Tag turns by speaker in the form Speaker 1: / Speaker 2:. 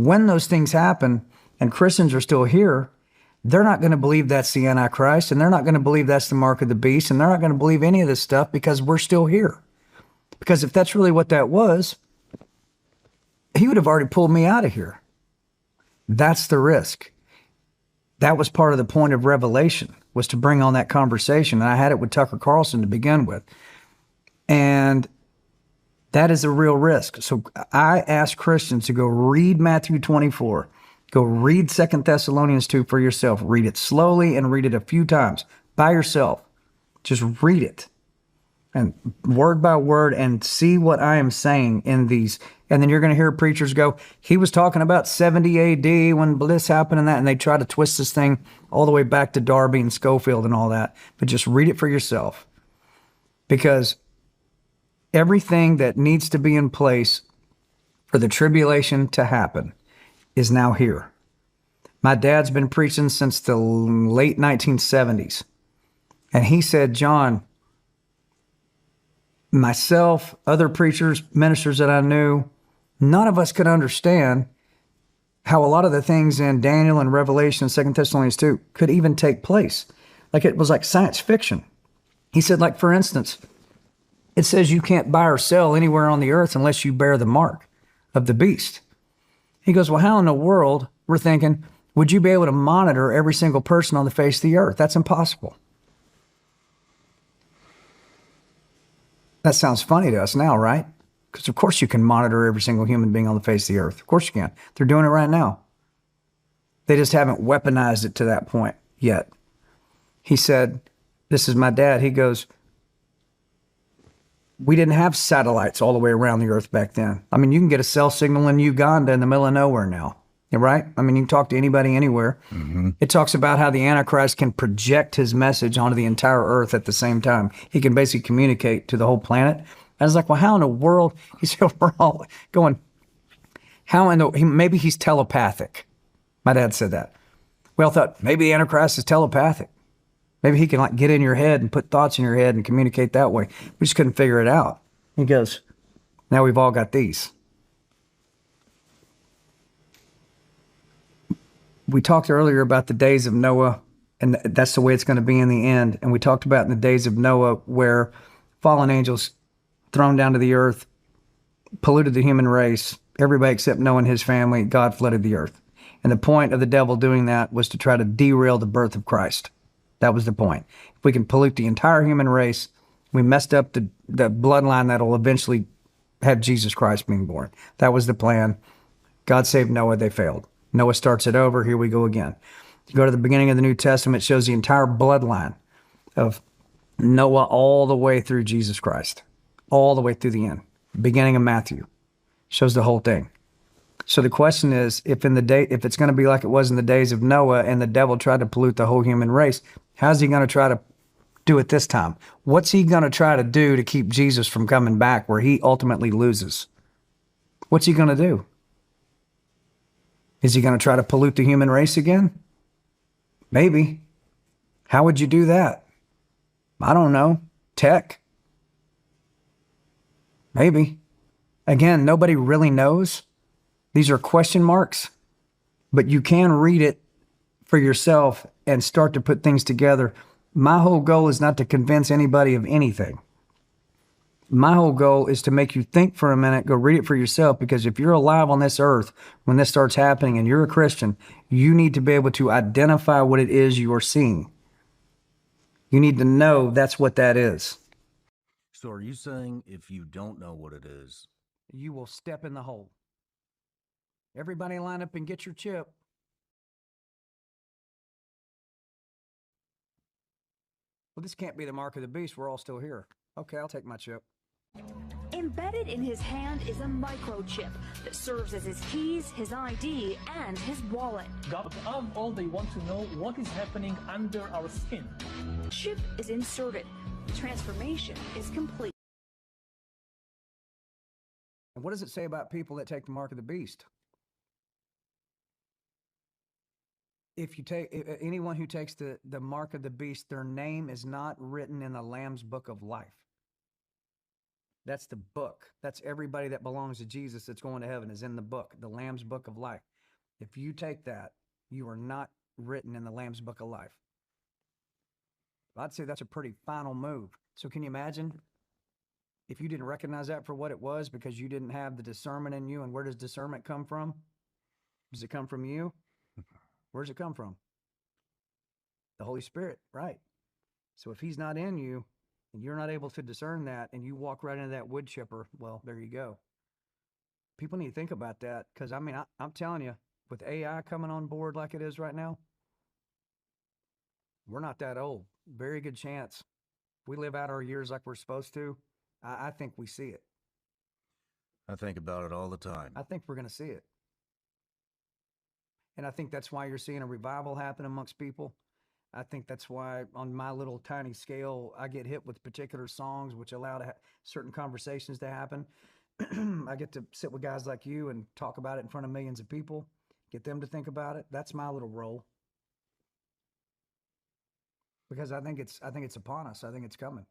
Speaker 1: When those things happen and Christians are still here, they're not going to believe that's the Antichrist, and they're not going to believe that's the mark of the beast, and they're not going to believe any of this stuff because we're still here. Because if that's really what that was, he would have already pulled me out of here. That's the risk. That was part of the point of Revelation, was to bring on that conversation. And I had it with Tucker Carlson to begin with. And that is a real risk. So I ask Christians to go read Matthew 24. Go read 2 Thessalonians 2 for yourself. Read it slowly and read it a few times by yourself. Just read it. And word by word, and see what I am saying in these. And then you're going to hear preachers go, he was talking about 70 AD when this happened and that, and they try to twist this thing all the way back to Darby and Schofield and all that. But just read it for yourself. Because everything that needs to be in place for the tribulation to happen is now here. My dad's been preaching since the late 1970s. And he said, John, myself, other preachers, ministers that I knew, none of us could understand how a lot of the things in Daniel and Revelation and 2 Thessalonians 2 could even take place. Like it was like science fiction. He said, like, for instance, it says you can't buy or sell anywhere on the earth unless you bear the mark of the beast. He goes, well, how in the world, we're thinking, would you be able to monitor every single person on the face of the earth? That's impossible. That sounds funny to us now, right? Because of course you can monitor every single human being on the face of the earth. Of course you can. They're doing it right now. They just haven't weaponized it to that point yet. He said, this is my dad. He goes, we didn't have satellites all the way around the earth back then. I mean, you can get a cell signal in Uganda in the middle of nowhere now, right? I mean, you can talk to anybody anywhere. Mm-hmm. It talks about how the Antichrist can project his message onto the entire earth at the same time. He can basically communicate to the whole planet. I was like, well, how in the world? He said, we're all going, how in the, maybe he's telepathic. My dad said that. We all thought maybe the Antichrist is telepathic. Maybe he can like get in your head and put thoughts in your head and communicate that way. We just couldn't figure it out. He goes, now we've all got these. We talked earlier about the days of Noah, and that's the way it's going to be in the end. And we talked about in the days of Noah where fallen angels thrown down to the earth, polluted the human race, everybody except Noah and his family, God flooded the earth. And the point of the devil doing that was to try to derail the birth of Christ. That was the point. If we can pollute the entire human race, we messed up the bloodline that'll eventually have Jesus Christ being born. That was the plan. God saved Noah, they failed. Noah starts it over, here we go again. You go to the beginning of the New Testament, it shows the entire bloodline of Noah all the way through Jesus Christ, all the way through the end. Beginning of Matthew shows the whole thing. So the question is, if it's going to be like it was in the days of Noah and the devil tried to pollute the whole human race, how's he going to try to do it this time? What's he going to try to do to keep Jesus from coming back where he ultimately loses? What's he going to do? Is he going to try to pollute the human race again? Maybe. How would you do that? I don't know. Tech? Maybe. Again, nobody really knows. These are question marks, but you can read it for yourself and start to put things together. My whole goal is not to convince anybody of anything. My whole goal is to make you think for a minute, go read it for yourself, because if you're alive on this earth when this starts happening and you're a Christian, you need to be able to identify what it is you are seeing. You need to know that's what that is.
Speaker 2: So are you saying if you don't know what it is,
Speaker 1: you will step in the hole? Everybody line up and get your chip. Well, this can't be the mark of the beast. We're all still here. Okay, I'll take my chip.
Speaker 3: Embedded in his hand is a microchip that serves as his keys, his ID, and his wallet.
Speaker 4: God, above all, they want to know what is happening under our skin.
Speaker 3: Chip is inserted. The transformation is complete.
Speaker 1: And what does it say about people that take the mark of the beast? If you take anyone who takes the mark of the beast, their name is not written in the Lamb's book of life. That's the book. That's everybody that belongs to Jesus that's going to heaven is in the book, the Lamb's Book of Life. If you take that, you are not written in the Lamb's Book of Life. I'd say that's a pretty final move. So can you imagine if you didn't recognize that for what it was because you didn't have the discernment in you? And where does discernment come from? Does it come from you? Where does it come from? The Holy Spirit, right? So if he's not in you and you're not able to discern that and you walk right into that wood chipper, well, there you go. People need to think about that because, I mean, I'm telling you, with AI coming on board like it is right now, we're not that old. Very good chance. If we live out our years like we're supposed to, I think we see it.
Speaker 2: I think about it all the time.
Speaker 1: I think we're going to see it. And I think that's why you're seeing a revival happen amongst people. I think that's why on my little tiny scale, I get hit with particular songs which allow certain conversations to happen. I get to sit with guys like you and talk about it in front of millions of people, get them to think about it. That's my little role. Because I think it's upon us. I think it's coming.